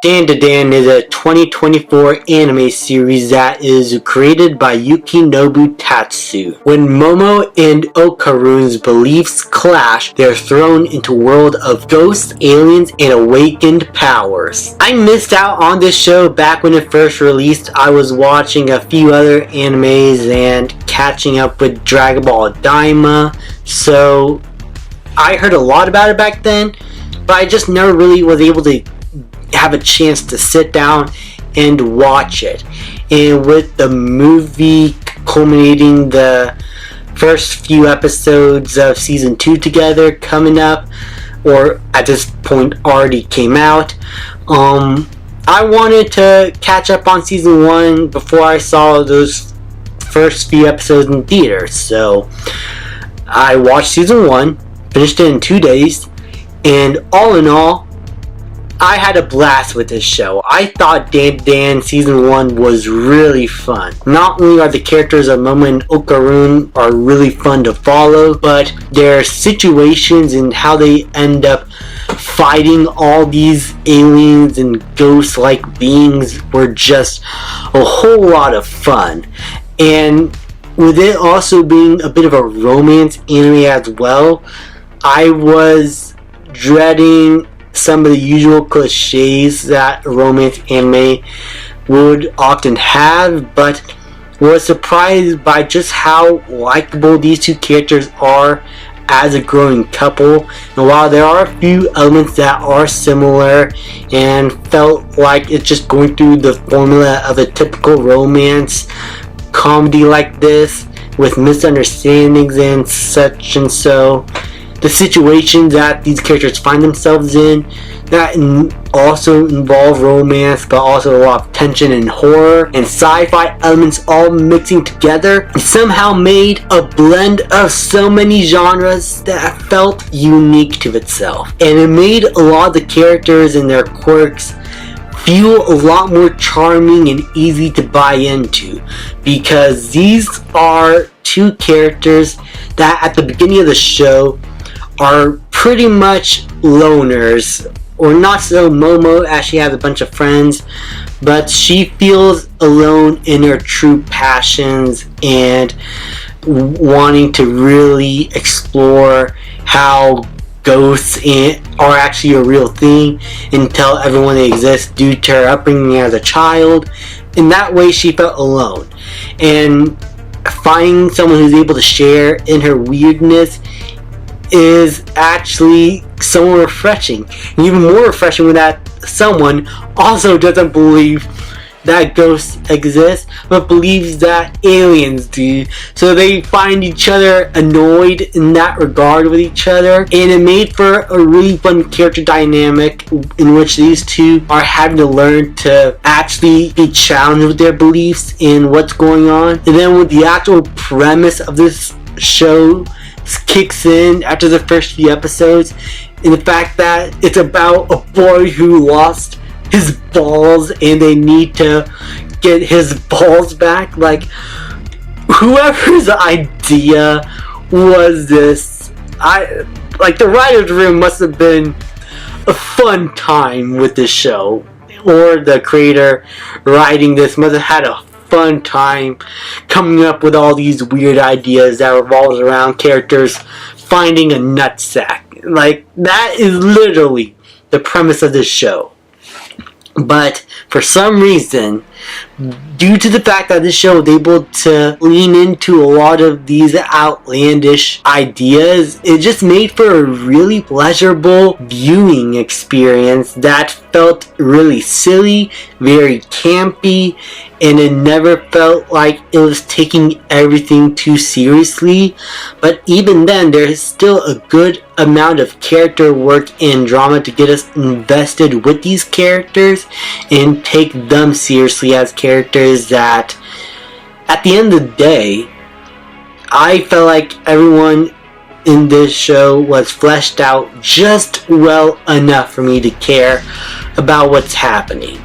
DanDaDan is a 2024 anime series that is created by Yukinobu Tatsu. When Momo and Okaru's beliefs clash, they are thrown into a world of ghosts, aliens, and awakened powers. I missed out on this show back when it first released. I was watching a few other animes and catching up with Dragon Ball Daima, so I heard a lot about it back then, but I just never really was able to have a chance to sit down and watch it. And with the movie culminating the first few episodes of season 2 together coming up, or at this point already came out, I wanted to catch up on season 1 before I saw those first few episodes in theaters. So I watched season 1, finished it in 2 days, and all in all, I had a blast with this show. I thought DanDaDan Season 1 was really fun. Not only are the characters of Momo and Okaru are really fun to follow, but their situations and how they end up fighting all these aliens and ghost-like beings were just a whole lot of fun. And with it also being a bit of a romance anime as well, I was dreading some of the usual cliches that romance anime would often have, but was surprised by just how likable these two characters are as a growing couple. And while there are a few elements that are similar and felt like it's just going through the formula of a typical romance comedy like this with misunderstandings and such and so, the situations that these characters find themselves in that also involve romance, but also a lot of tension and horror and sci-fi elements all mixing together, somehow made a blend of so many genres that felt unique to itself. And it made a lot of the characters and their quirks feel a lot more charming and easy to buy into, because these are two characters that at the beginning of the show are pretty much loners, or not so. Momo, as she has a bunch of friends, but she feels alone in her true passions and wanting to really explore how ghosts are actually a real thing and tell everyone they exist due to her upbringing as a child. In that way, she felt alone, and finding someone who's able to share in her weirdness is actually somewhat refreshing. And even more refreshing when that someone also doesn't believe that ghosts exist, but believes that aliens do. So they find each other annoyed in that regard with each other, and it made for a really fun character dynamic in which these two are having to learn to actually be challenged with their beliefs and what's going on. And then with the actual premise of this show kicks in after the first few episodes, and the fact that it's about a boy who lost his balls and they need to get his balls back. Like, whoever's idea was this, the writer's room must have been a fun time with this show, or the creator writing this must have had a fun time coming up with all these weird ideas that revolves around characters finding a nutsack. Like, that is literally the premise of this show. But for some reason, due to the fact that this show was able to lean into a lot of these outlandish ideas, it just made for a really pleasurable viewing experience that felt really silly, very campy, and it never felt like it was taking everything too seriously. But even then, there's still a good amount of character work and drama to get us invested with these characters and take them seriously as characters that, at the end of the day, I felt like everyone in this show was fleshed out just well enough for me to care about what's happening.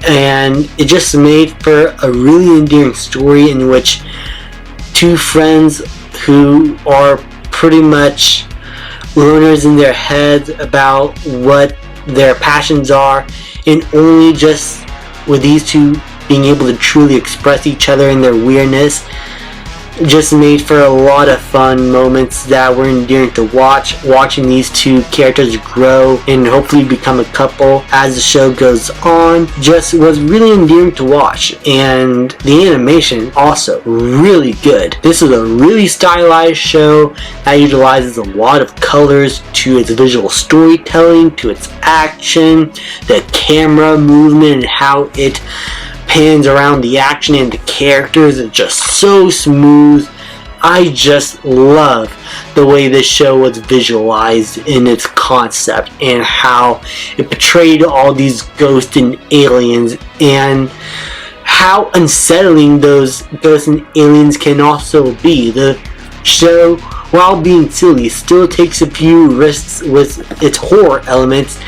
And it just made for a really endearing story in which two friends who are pretty much loners in their heads about what their passions are and only just with these two being able to truly express each other in their weirdness, just made for a lot of fun moments that were endearing to watch. Watching these two characters grow and hopefully become a couple as the show goes on just was really endearing to watch, and the animation also really good. This is a really stylized show that utilizes a lot of colors to its visual storytelling, to its action, the camera movement, and how it pans around the action and the characters are just so smooth. I just love the way this show was visualized in its concept and how it portrayed all these ghosts and aliens, and how unsettling those ghosts and aliens can also be. The show, while being silly, still takes a few risks with its horror elements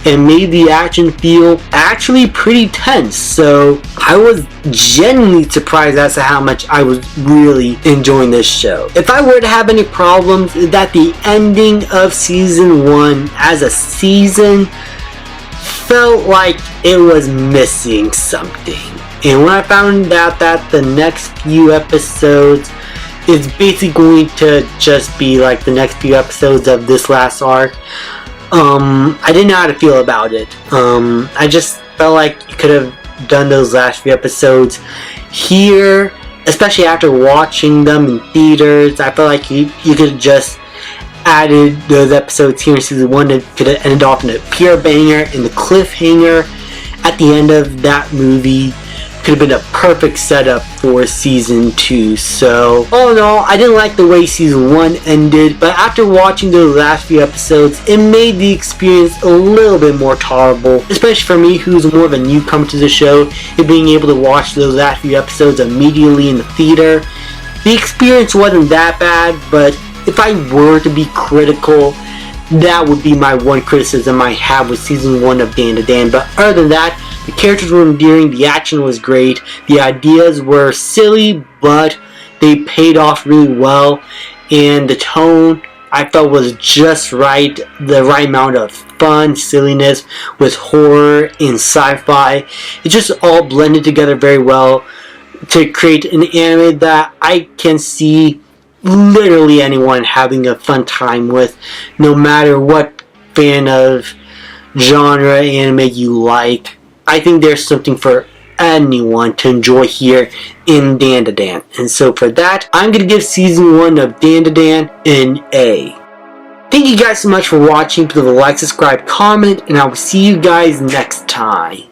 and made the action feel actually pretty tense. So I was genuinely surprised as to how much I was really enjoying this show. If I were to have any problems, is that the ending of season 1 as a season felt like it was missing something. And when I found out that the next few episodes is basically going to just be like the next few episodes of this last arc, I didn't know how to feel about it. I just felt like you could have done those last few episodes here, especially after watching them in theaters. I felt like you could have just added those episodes here in season 1. It could have ended off in a pure banger, and the cliffhanger at the end of that movie could have been a perfect setup for season 2. So all in all, I didn't like the way season 1 ended, but after watching those last few episodes, it made the experience a little bit more tolerable, especially for me, who's more of a newcomer to the show. And being able to watch those last few episodes immediately in the theater, the experience wasn't that bad. But if I were to be critical, that would be my one criticism I have with season 1 of DanDaDan. But other than that, the characters were endearing, the action was great, the ideas were silly, but they paid off really well, and the tone I felt was just right, the right amount of fun, silliness with horror and sci-fi. It just all blended together very well to create an anime that I can see literally anyone having a fun time with, no matter what fan of genre anime you like. I think there's something for anyone to enjoy here in DanDaDan. And so for that, I'm going to give season 1 of DanDaDan an A. Thank you guys so much for watching. Please like, subscribe, comment, and I will see you guys next time.